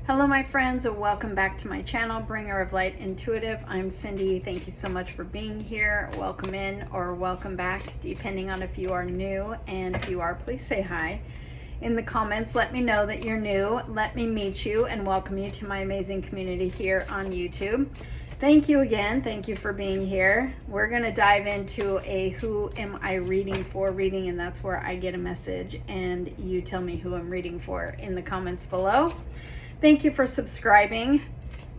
Hello my friends, and welcome back to my channel, Bringer of Light Intuitive. I'm Cindy. Thank you so much for being here. Welcome in or welcome back, depending on if you are new, and if you are, please say hi. In the comments, let me know that you're new. Let me meet you and welcome you to my amazing community here on YouTube. Thank you again. Thank you for being here. We're going to dive into a who am I reading for reading, and that's where I get a message and you tell me who I'm reading for in the comments below. Thank you for subscribing.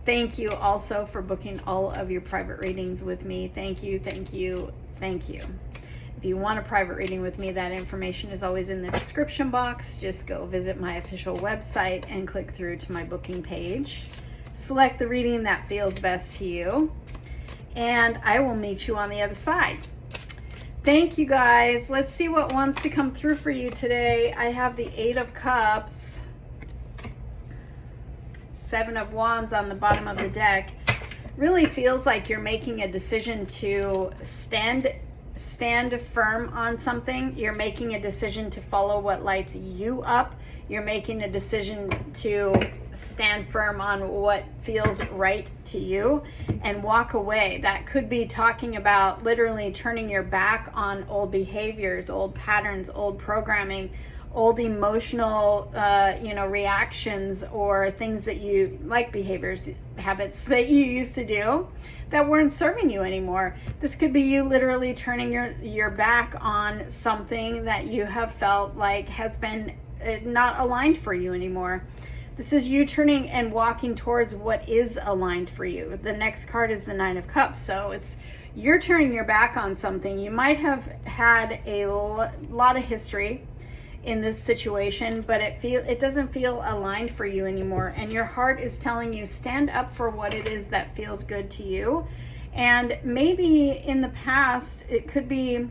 Thank you also for booking all of your private readings with me. Thank you, thank you, thank you. If you want a private reading with me, that information is always in the description box. Just go visit my official website and click through to my booking page. Select the reading that feels best to you, and I will meet you on the other side. Thank you guys. Let's see what wants to come through for you today. I have the Eight of Cups, Seven of Wands on the bottom of the deck. Really feels like you're making a decision to stand firm on something. You're making a decision to follow what lights you up. You're making a decision to stand firm on what feels right to you and walk away. That could be talking about literally turning your back on old behaviors, old patterns, old programming, old emotional reactions, or things that you like, behaviors, habits that you used to do that weren't serving you anymore. This could be you literally turning your back on something that you have felt like has been not aligned for you anymore. This is you turning and walking towards what is aligned for you. The next card is the Nine of Cups, so it's you're turning your back on something. You might have had a lot of history in this situation, but it doesn't feel aligned for you anymore, and your heart is telling you stand up for what it is that feels good to you. And maybe in the past it could be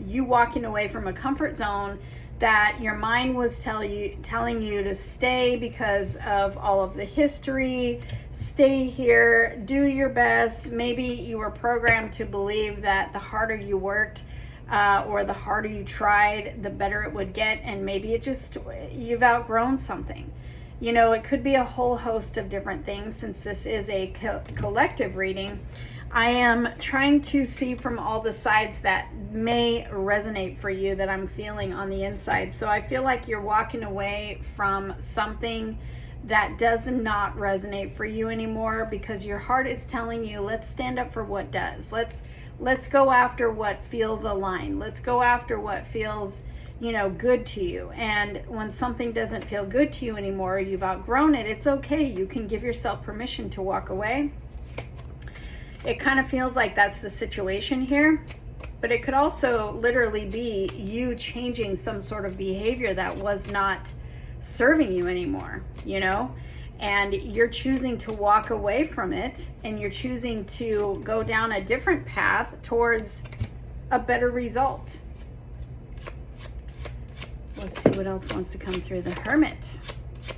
you walking away from a comfort zone that your mind was telling you to stay because of all of the history. Stay here, do your best. Maybe you were programmed to believe that the harder you worked or the harder you tried, the better it would get, and maybe you've outgrown something. You know, it could be a whole host of different things. Since this is a collective reading, I am trying to see from all the sides that may resonate for you, that I'm feeling on the inside. So I feel like you're walking away from something that does not resonate for you anymore, because your heart is telling you, let's stand up for what does. Let's go after what feels aligned. Let's go after what feels, good to you. And when something doesn't feel good to you anymore, you've outgrown it, it's okay. You can give yourself permission to walk away. It kind of feels like that's the situation here, but it could also literally be you changing some sort of behavior that was not serving you anymore, and you're choosing to walk away from it, and you're choosing to go down a different path towards a better result. Let's see what else wants to come through. The Hermit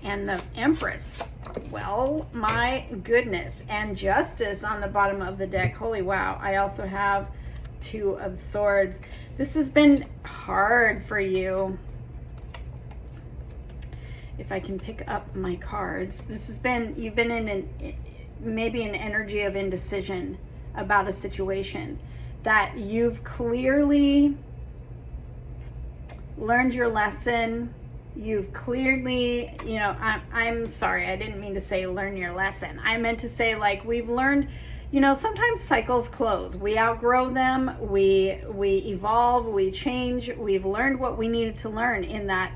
and the Empress. Well, my goodness. And Justice on the bottom of the deck. Holy wow. I also have Two of Swords. This has been hard for you. If I can pick up my cards, you've been in maybe an energy of indecision about a situation that you've clearly learned your lesson. You've clearly, I'm sorry, I didn't mean to say learn your lesson. I meant to say, like, we've learned, sometimes cycles close. We outgrow them, we evolve, we change. We've learned what we needed to learn in that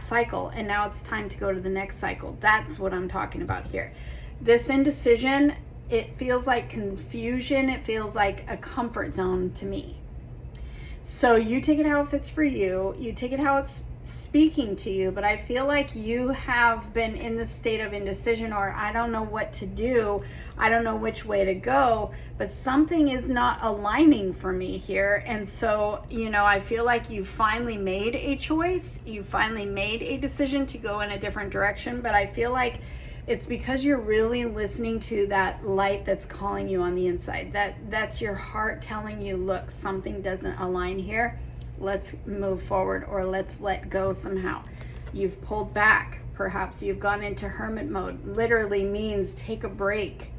cycle, and now it's time to go to the next cycle. That's what I'm talking about here. This indecision, it feels like confusion. It feels like a comfort zone to me. So you take it how it fits for you. You take it how it's speaking to you, but I feel like you have been in this state of indecision, or I don't know what to do. I don't know which way to go, but something is not aligning for me here. And so, I feel like you finally made a choice. You finally made a decision to go in a different direction, but I feel like it's because you're really listening to that light that's calling you on the inside. That's your heart telling you, look, something doesn't align here. Let's move forward, or let's let go somehow. You've pulled back perhaps you've gone into hermit mode. Literally means take a break,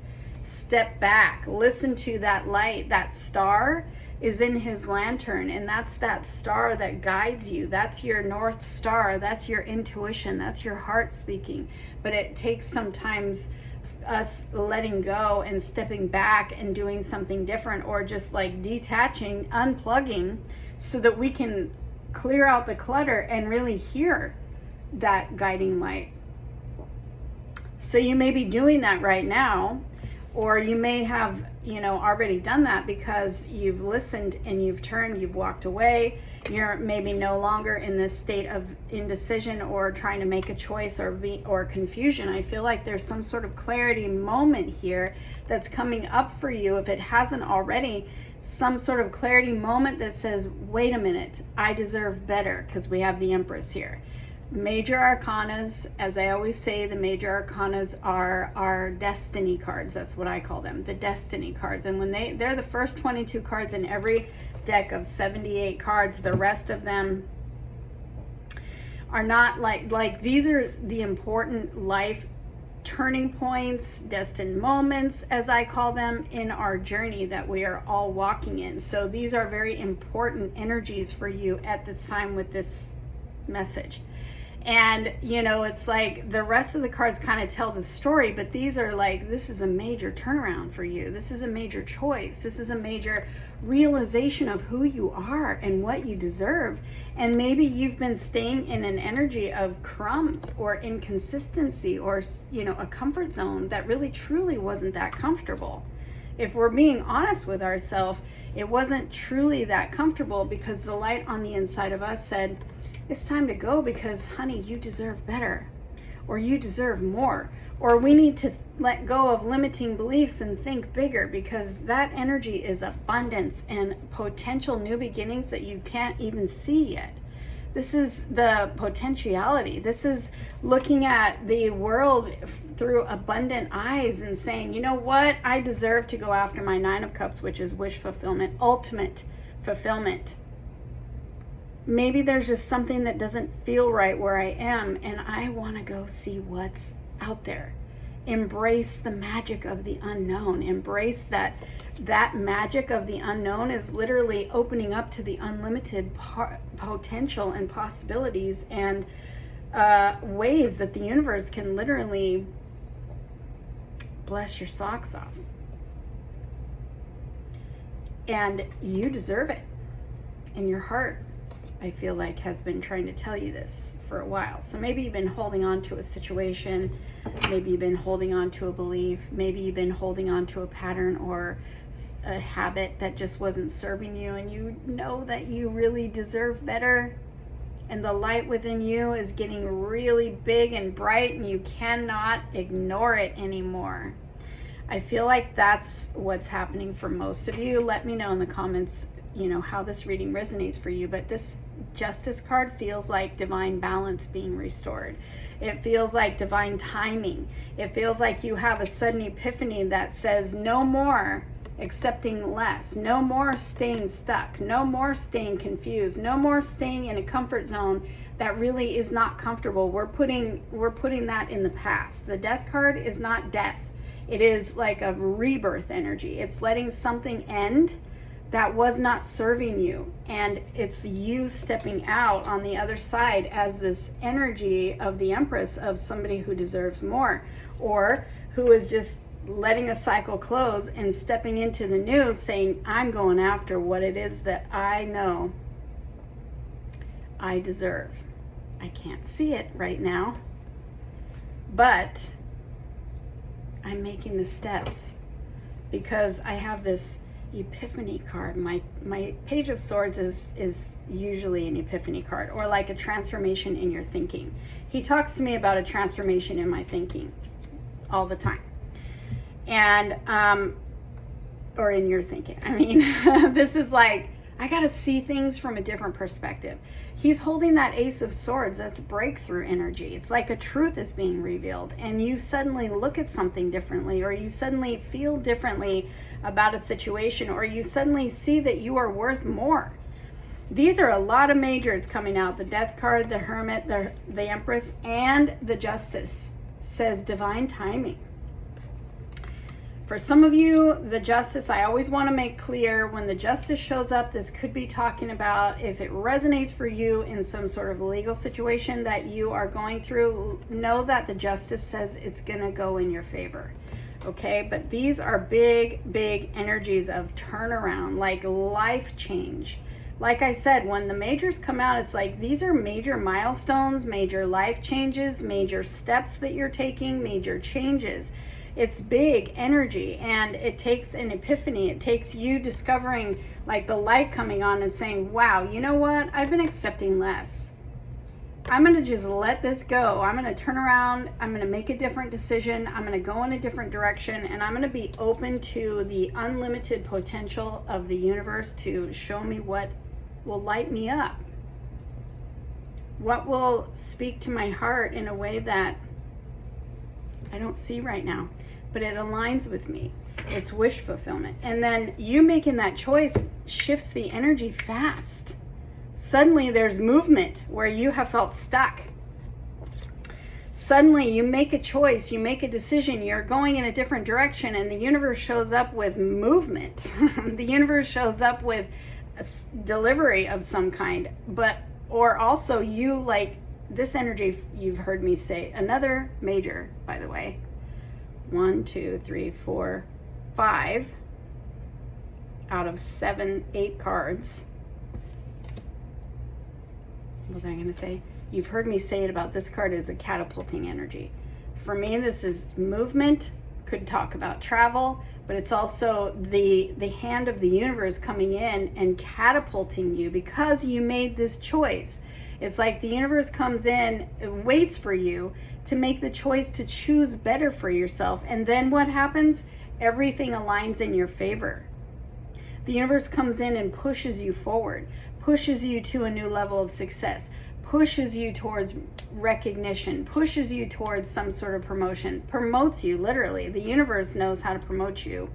step back, listen to that light. That star is in his lantern, and that's that star that guides you. That's your North Star. That's your intuition. That's your heart speaking. But it takes sometimes us letting go and stepping back and doing something different, or just like detaching, unplugging, so that we can clear out the clutter and really hear that guiding light. So you may be doing that right now, or you may have, already done that because you've listened and you've turned, you've walked away. You're maybe no longer in this state of indecision or trying to make a choice or confusion. I feel like there's some sort of clarity moment here that's coming up for you, if it hasn't already. Some sort of clarity moment that says, wait a minute, I deserve better, because we have the Empress here. Major arcanas, as I always say, the major arcanas are our destiny cards. That's what I call them, the destiny cards. And when they're the first 22 cards in every deck of 78 cards. The rest of them are not like these are the important life turning points, destined moments, as I call them, in our journey that we are all walking in. So these are very important energies for you at this time with this message. And it's like the rest of the cards kind of tell the story, but these are like, this is a major turnaround for you. This is a major choice. This is a major realization of who you are and what you deserve. And maybe you've been staying in an energy of crumbs or inconsistency, or a comfort zone that really truly wasn't that comfortable. If we're being honest with ourselves, it wasn't truly that comfortable, because the light on the inside of us said, it's time to go, because honey, you deserve better, or you deserve more, or we need to let go of limiting beliefs and think bigger, because that energy is abundance and potential new beginnings that you can't even see yet. This is the potentiality. This is looking at the world through abundant eyes and saying, you know what, I deserve to go after my 9 of Cups, which is wish fulfillment, ultimate fulfillment. Maybe there's just something that doesn't feel right where I am, and I want to go see what's out there. Embrace the magic of the unknown. Embrace that magic of the unknown is literally opening up to the unlimited potential and possibilities and ways that the universe can literally bless your socks off. And you deserve it. And your heart, I feel like, has been trying to tell you this for a while. So maybe you've been holding on to a situation, maybe you've been holding on to a belief, maybe you've been holding on to a pattern or a habit that just wasn't serving you, and you know that you really deserve better, and the light within you is getting really big and bright, and you cannot ignore it anymore. I feel like that's what's happening for most of you. Let me know in the comments how this reading resonates for you. But this Justice card feels like divine balance being restored. It feels like divine timing. It feels like you have a sudden epiphany that says no more accepting less, no more staying stuck, no more staying confused, no more staying in a comfort zone that really is not comfortable. We're putting that in the past. The Death card is not death. It is like a rebirth energy. It's letting something end that was not serving you, and it's you stepping out on the other side as this energy of the Empress, of somebody who deserves more, or who is just letting a cycle close and stepping into the new, saying, I'm going after what it is that I know I deserve. I can't see it right now, but I'm making the steps, because I have this epiphany card. My Page of Swords is usually an epiphany card, or like a transformation in your thinking. He talks to me about a transformation in my thinking all the time, and or in your thinking. I mean, this is like, I got to see things from a different perspective. He's holding that Ace of Swords. That's breakthrough energy. It's like a truth is being revealed, and you suddenly look at something differently, or you suddenly feel differently about a situation, or you suddenly see that you are worth more. These are a lot of majors coming out. The Death card, the Hermit, the Empress, and the Justice says divine timing. For some of you, the Justice, I always want to make clear, when the Justice shows up, this could be talking about, if it resonates for you in some sort of legal situation that you are going through, know that the Justice says it's going to go in your favor. Okay, but these are big, big energies of turnaround, like life change. Like I said, when the majors come out, it's like these are major milestones, major life changes, major steps that you're taking, major changes. It's big energy, and it takes an epiphany. It takes you discovering, like, the light coming on and saying, wow, you know what? I've been accepting less. I'm going to just let this go. I'm going to turn around. I'm going to make a different decision. I'm going to go in a different direction, and I'm going to be open to the unlimited potential of the universe to show me what will light me up, what will speak to my heart in a way that I don't see right now, but it aligns with me. It's wish fulfillment. And then you making that choice shifts the energy fast. Suddenly there's movement where you have felt stuck. Suddenly you make a choice, you make a decision, you're going in a different direction, and the universe shows up with movement. The universe shows up with a delivery of some kind, or also you, like, this energy, you've heard me say, another major, by the way. 1, 2, 3, 4, 5 out of 7, 8 cards. What was I going to say? You've heard me say it about this card is a catapulting energy. For me, this is movement, could talk about travel, but it's also the hand of the universe coming in and catapulting you because you made this choice. It's like the universe comes in and waits for you to make the choice to choose better for yourself. And then what happens? Everything aligns in your favor. The universe comes in and pushes you forward, pushes you to a new level of success, pushes you towards recognition, pushes you towards some sort of promotion, promotes you, literally. The universe knows how to promote you.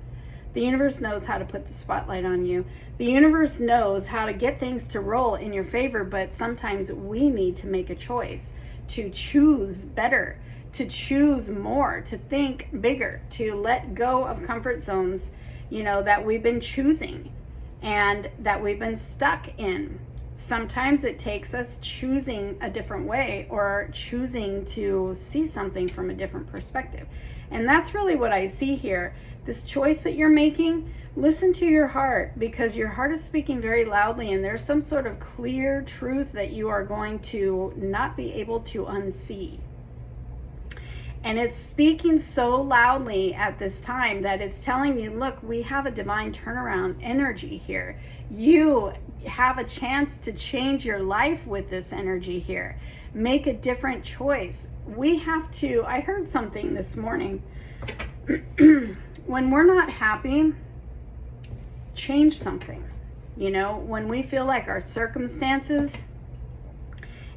The universe knows how to put the spotlight on you. The universe knows how to get things to roll in your favor, but sometimes we need to make a choice to choose better, to choose more, to think bigger, to let go of comfort zones, that we've been choosing and that we've been stuck in. Sometimes it takes us choosing a different way or choosing to see something from a different perspective. And that's really what I see here. This choice that you're making, listen to your heart, because your heart is speaking very loudly, and there's some sort of clear truth that you are going to not be able to unsee. And it's speaking so loudly at this time that it's telling you, look, we have a divine turnaround energy here. You have a chance to change your life with this energy here. Make a different choice. We have to, I heard something this morning. When we're not happy, change something. When we feel like our circumstances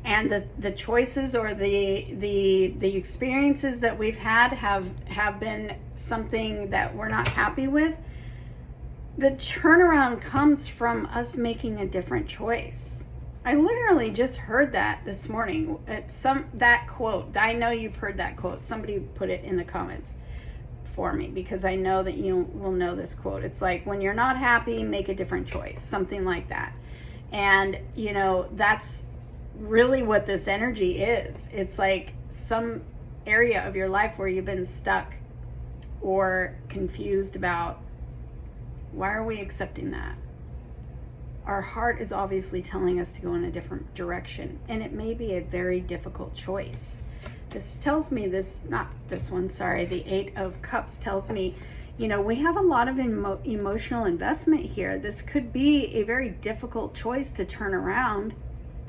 and the choices or the experiences that we've had have been something that we're not happy with, the turnaround comes from us making a different choice. I literally just heard that this morning. That quote. I know you've heard that quote. Somebody put it in the comments for me, because I know that you will know this quote. It's like, when you're not happy, make a different choice. Something like that. And that's really what this energy is. It's like some area of your life where you've been stuck or confused about, why are we accepting that? Our heart is obviously telling us to go in a different direction, and it may be a very difficult choice. This tells me not this one, sorry, the 8 of Cups tells me, we have a lot of emotional investment here. This could be a very difficult choice to turn around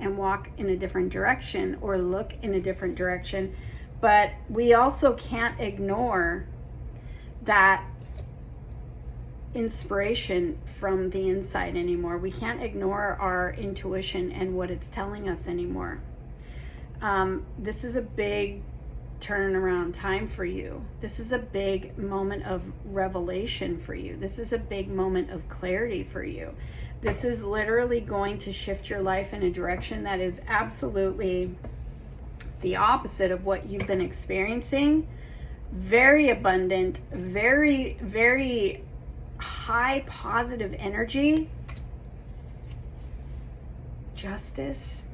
and walk in a different direction or look in a different direction. But we also can't ignore that inspiration from the inside anymore. We can't ignore our intuition and what it's telling us anymore. This is a big turnaround time for you. This is a big moment of revelation for you. This is a big moment of clarity for you. This is literally going to shift your life in a direction that is absolutely the opposite of what you've been experiencing. Very abundant, very, very high positive energy, justice,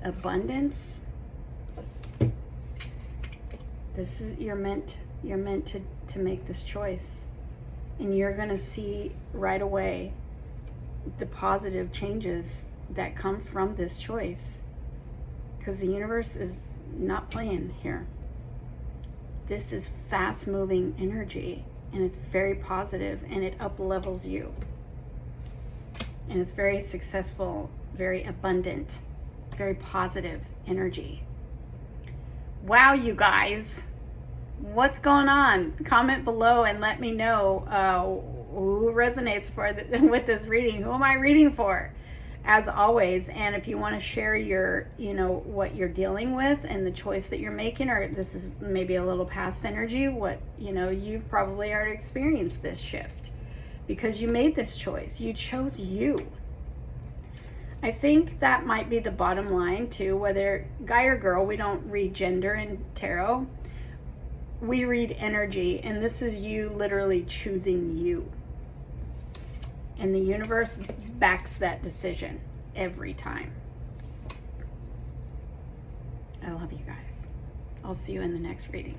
abundance. This is, you're meant to make this choice, and you're going to see right away the positive changes that come from this choice, because the universe is not playing here. This is fast moving energy, and it's very positive, and it up levels you, and it's very successful, very abundant, very positive energy. Wow, you guys, what's going on? Comment below and let me know who resonates with this reading. Who am I reading for? As always, and if you want to share your, what you're dealing with and the choice that you're making, or this is maybe a little past energy, what, you've probably already experienced this shift because you made this choice. You chose you. I think that might be the bottom line too, whether guy or girl. We don't read gender in tarot. We read energy, and this is you literally choosing you. And the universe backs that decision every time. I love you guys. I'll see you in the next reading.